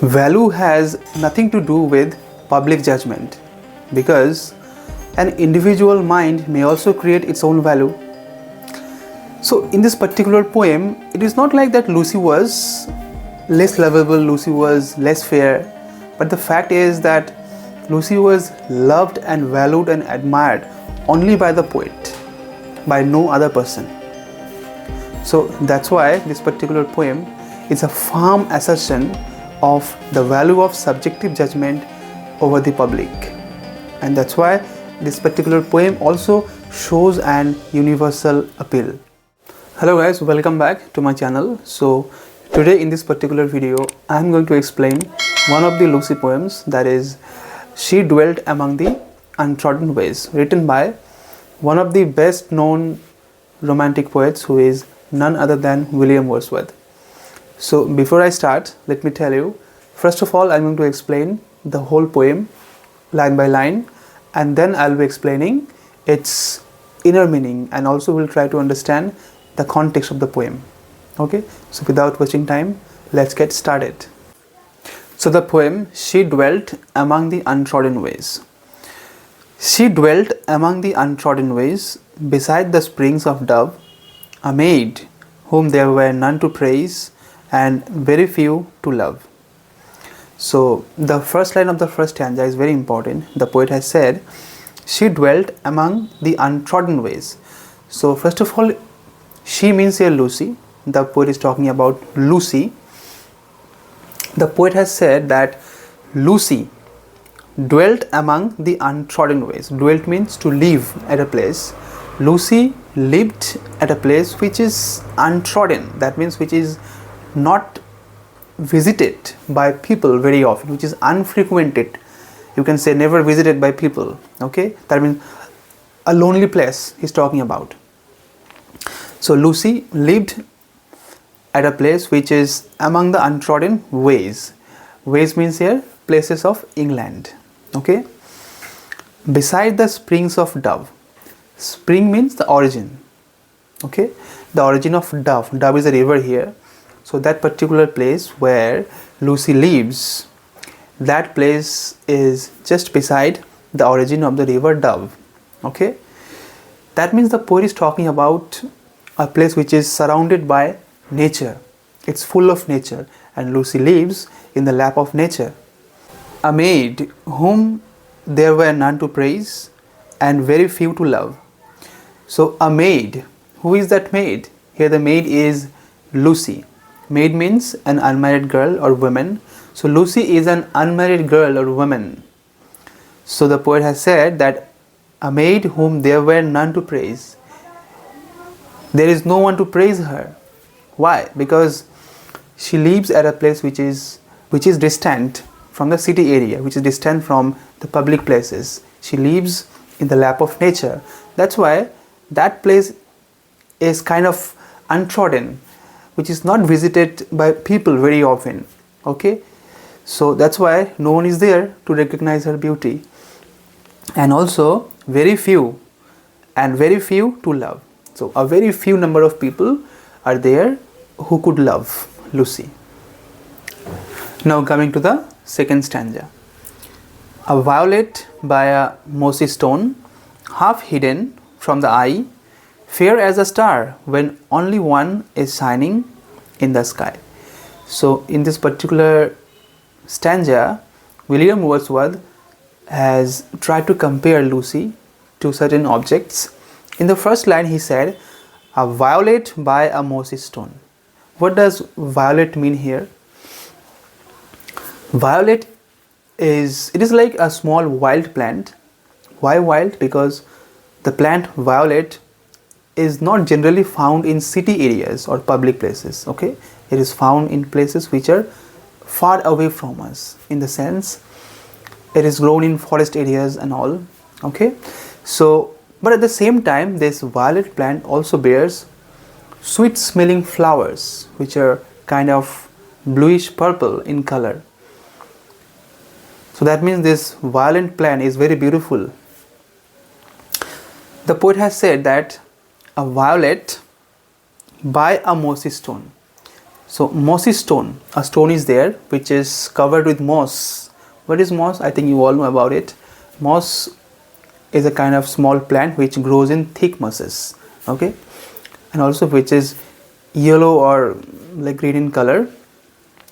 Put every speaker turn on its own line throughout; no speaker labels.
Value has nothing to do with public judgment, because an individual mind may also create its own value. So in this particular poem, it is not like that Lucy was less lovable, Lucy was less fair, but the fact is that Lucy was loved and valued and admired only by the poet, by no other person. So that's why this particular poem is a firm assertion of the value of subjective judgment over the public. And that's why this particular poem also shows an universal appeal. Hello guys, welcome back to my channel. So today in this particular video I am going to explain one of the Lucy poems, that is She Dwelt Among the Untrodden Ways, written by one of the best known romantic poets, who is none other than William Wordsworth. So before I start, let me tell you, first of all I'm going to explain the whole poem line by line, and then I'll be explaining its inner meaning, and also will try to understand the context of the poem. Okay, so without wasting time, let's get started. So the poem, She Dwelt Among the Untrodden Ways. She dwelt among the untrodden ways, beside the springs of Dove, a maid whom there were none to praise and very few to love. So the first line of the first stanza is very important. The poet has said, she dwelt among the untrodden ways. So first of all, she means here Lucy. The poet is talking about Lucy. The poet has said that Lucy dwelt among the untrodden ways. Dwelt means to live at a place. Lucy lived at a place which is untrodden. That means which is not visited by people very often, which is unfrequented. You can say never visited by people. Okay, that means a lonely place he's talking about. So Lucy lived at a place which is among the untrodden ways. Ways means here places of England. Okay, beside the springs of Dove. Spring means the origin. Okay, the origin of Dove. Dove is a river here. So that particular place where Lucy lives, that place is just beside the origin of the river Dove. Okay, that means the poet is talking about a place which is surrounded by nature. It's full of nature, and Lucy lives in the lap of nature. A maid whom there were none to praise and very few to love. So a maid, who is that maid? Here the maid is Lucy. Maid means an unmarried girl or woman. So Lucy is an unmarried girl or woman. So the poet has said that a maid whom there were none to praise. There is no one to praise her. Why? Because she lives at a place which is distant from the city area, which is distant from the public places. She lives in the lap of nature. That's why that place is kind of untrodden, which is not visited by people very often. Okay, so that's why no one is there to recognize her beauty, and also very few to love. So a very few number of people are there who could love Lucy. Now coming to the second stanza. A violet by a mossy stone, half hidden from the eye, fair as a star when only one is shining in the sky. So in this particular stanza, William Wordsworth has tried to compare Lucy to certain objects. In the first line he said, a violet by a mossy stone. What does violet mean here? Violet is like a small wild plant. Why wild? Because the plant violet is not generally found in city areas or public places. Okay, it is found in places which are far away from us, in the sense it is grown in forest areas and all. Okay, so but at the same time this violet plant also bears sweet smelling flowers which are kind of bluish purple in color. So that means this violet plant is very beautiful. The poet has said that a violet by a mossy stone. So mossy stone, a stone is there which is covered with moss. What is moss? I think you all know about it. Moss is a kind of small plant which grows in thick mosses, okay, and also which is yellow or like green in color.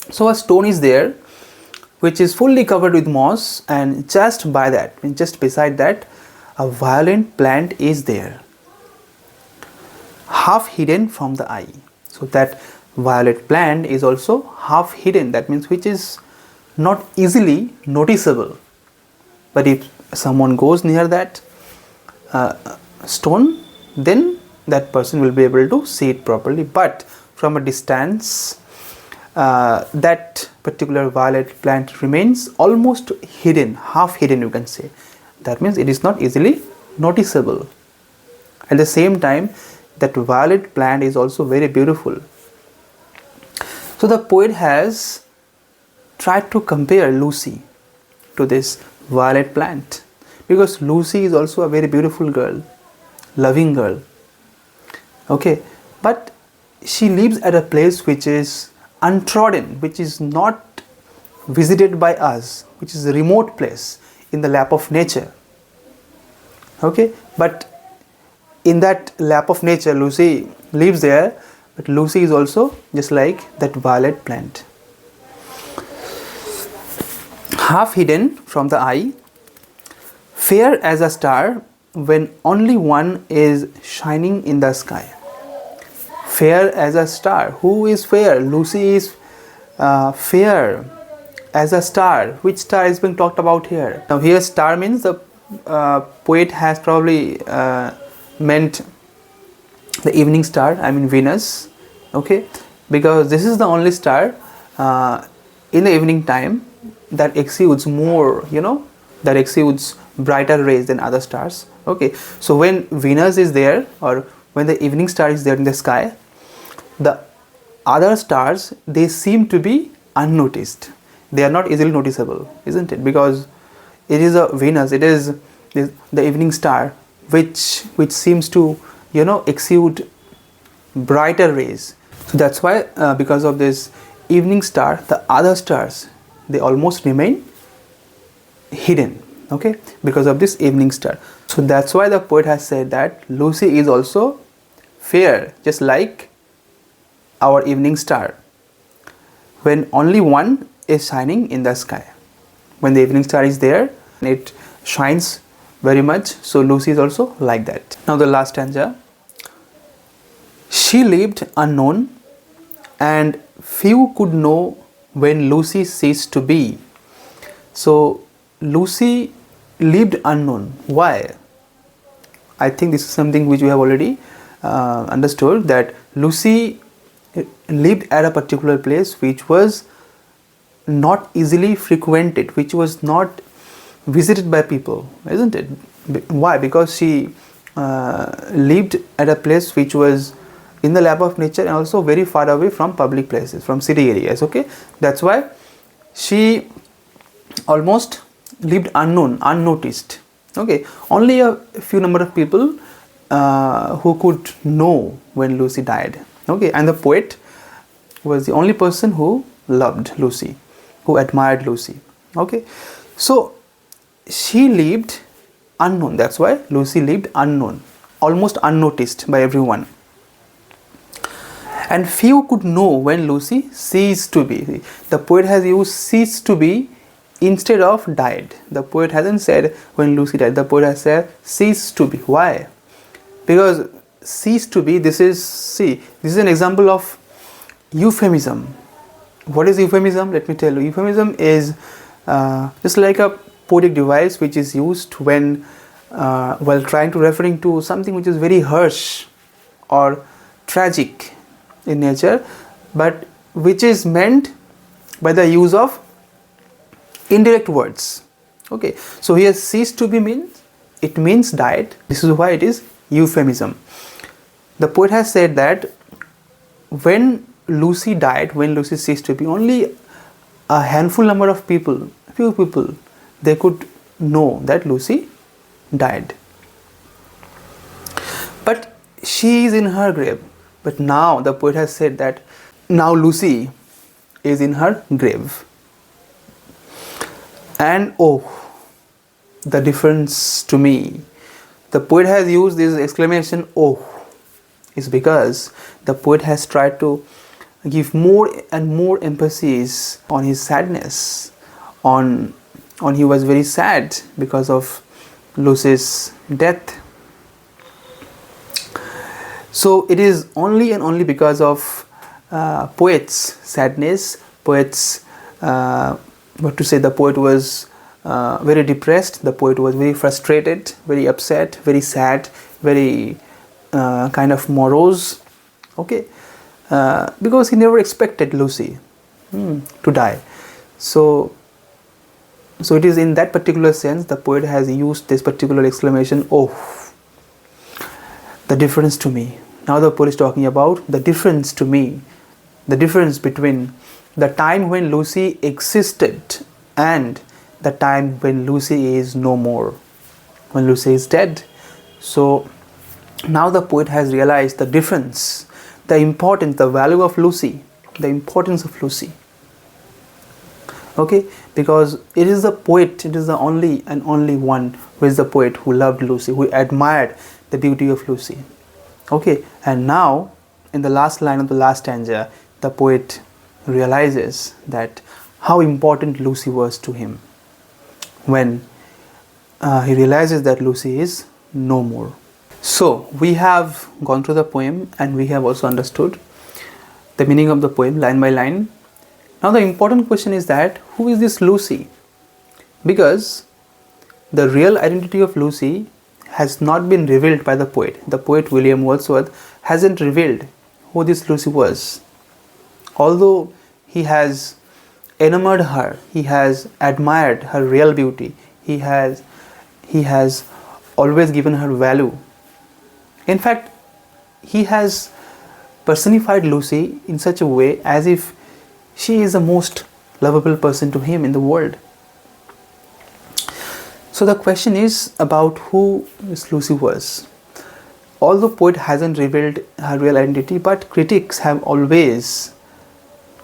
So a stone is there which is fully covered with moss, and just by that, just beside that, a violet plant is there, half hidden from the eye. So that violet plant is also half hidden, that means which is not easily noticeable. But if someone goes near that stone, then that person will be able to see it properly. But from a distance, that particular violet plant remains almost hidden, half hidden you can say. That means it is not easily noticeable. At the same time, that violet plant is also very beautiful. So the poet has tried to compare Lucy to this violet plant, because Lucy is also a very beautiful girl, loving girl, okay, but she lives at a place which is untrodden, which is not visited by us, which is a remote place in the lap of nature, okay. But in that lap of nature, Lucy lives there, but Lucy is also just like that violet plant, half hidden from the eye, fair as a star when only one is shining in the sky. Fair as a star. Who is fair? Lucy is fair as a star. Which star is being talked about here? Now here star means the poet has probably meant the evening star, I mean Venus, okay, because this is the only star in the evening time that exudes more, that exudes brighter rays than other stars, okay. So when Venus is there, or when the evening star is there in the sky, the other stars, they seem to be unnoticed. They are not easily noticeable, isn't it? Because it is a Venus, it is the evening star which seems to exude brighter rays. So that's why because of this evening star, the other stars, they almost remain hidden, okay, because of this evening star. So that's why the poet has said that Lucy is also fair, just like our evening star, when only one is shining in the sky. When the evening star is there, it shines very much. So Lucy is also like that. Now the last stanza. She lived unknown, and few could know when Lucy ceased to be. So Lucy lived unknown. Why? I think this is something which we have already understood, that Lucy lived at a particular place which was not easily frequented, which was not visited by people, isn't it? Why? Because she lived at a place which was in the lap of nature and also very far away from public places, from city areas, okay. That's why she almost lived unknown, unnoticed, okay. Only a few number of people who could know when Lucy died, okay. And the poet was the only person who loved Lucy, who admired Lucy, okay. So she lived unknown, that's why Lucy lived unknown, almost unnoticed by everyone. And few could know when Lucy ceased to be. The poet has used ceased to be instead of died. The poet hasn't said when Lucy died, the poet has said ceased to be. Why? Because ceased to be, this is an example of euphemism. What is euphemism? Let me tell you. Euphemism is just like a poetic device which is used when while trying to referring to something which is very harsh or tragic in nature, but which is meant by the use of indirect words, okay. So here ceased to be means, it means died. This is why it is euphemism. The poet has said that when Lucy died, when Lucy ceased to be, only a handful number of people, few people, they could know that Lucy died. But she is in her grave. But now the poet has said that Now Lucy is in her grave. And oh, the difference to me. The poet has used this exclamation, oh, is because the poet has tried to give more and more emphasis on his sadness, on he was very sad because of Lucy's death. So it is only and only because of poet's sadness, poet's the poet was very depressed, the poet was very frustrated, very upset, very sad, very kind of morose, okay, because he never expected Lucy to die. So it is in that particular sense the poet has used this particular exclamation, oh, the difference to me. Now the poet is talking about the difference to me, the difference between the time when Lucy existed and the time when Lucy is no more, when Lucy is dead. So now the poet has realized the difference, the importance, the value of Lucy, the importance of Lucy. Okay, because it is the poet, it is the only and only one who is the poet who loved Lucy, who admired the beauty of Lucy. Okay, and now in the last line of the last stanza, the poet realizes that how important Lucy was to him when he realizes that Lucy is no more. So we have gone through the poem and we have also understood the meaning of the poem line by line. Now the important question is that who is this Lucy? Because the real identity of Lucy has not been revealed by the poet. The poet William Wordsworth hasn't revealed who this Lucy was. Although he has enamored her, he has admired her real beauty, he has always given her value. In fact, he has personified Lucy in such a way as if she is the most lovable person to him in the world. So the question is about who this Lucy was. Although poet hasn't revealed her real identity, but critics have always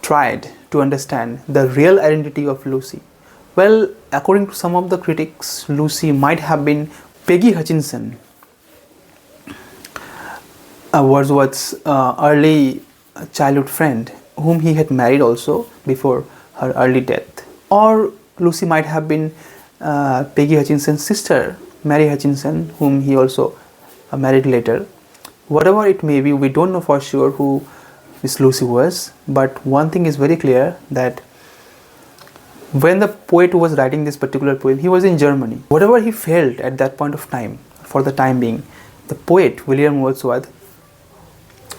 tried to understand the real identity of Lucy. Well, according to some of the critics, Lucy might have been Peggy Hutchinson, Wordsworth's early childhood friend, whom he had married also before her early death. Or Lucy might have been Peggy Hutchinson's sister, Mary Hutchinson, whom he also married later. Whatever it may be, we don't know for sure who Miss Lucy was, but one thing is very clear, that when the poet was writing this particular poem, he was in Germany. Whatever he felt at that point of time, for the time being, the poet William Wordsworth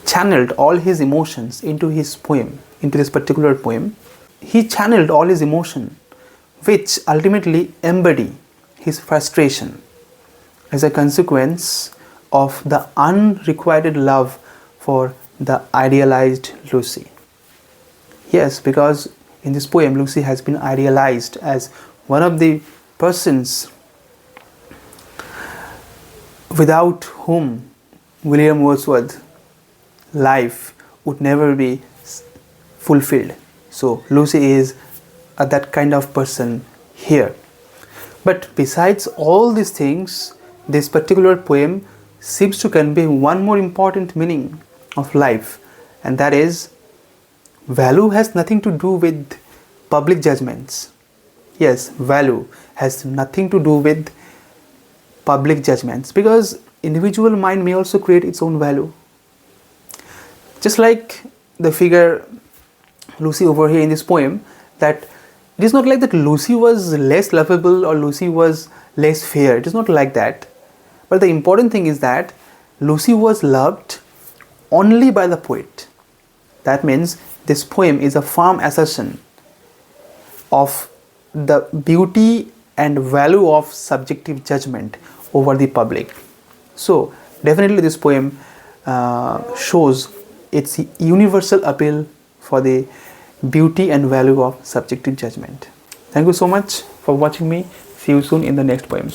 channeled all his emotions into his poem, into this particular poem. He channeled all his emotion, which ultimately embody his frustration as a consequence of the unrequited love for the idealized Lucy. Yes, because in this poem, Lucy has been idealized as one of the persons without whom William Wordsworth's life would never be fulfilled. So Lucy is that kind of person here. But besides all these things, this particular poem seems to convey one more important meaning of life, and that is, value has nothing to do with public judgments. Yes, value has nothing to do with public judgments, because individual mind may also create its own value. Just like the figure Lucy over here in this poem, that it is not like that Lucy was less lovable or Lucy was less fair. It is not like that. But the important thing is that Lucy was loved only by the poet. That means this poem is a firm assertion of the beauty and value of subjective judgment over the public. So definitely this poem shows its universal appeal for the beauty and value of subjective judgment. Thank you so much for watching me. See you soon in the next poem.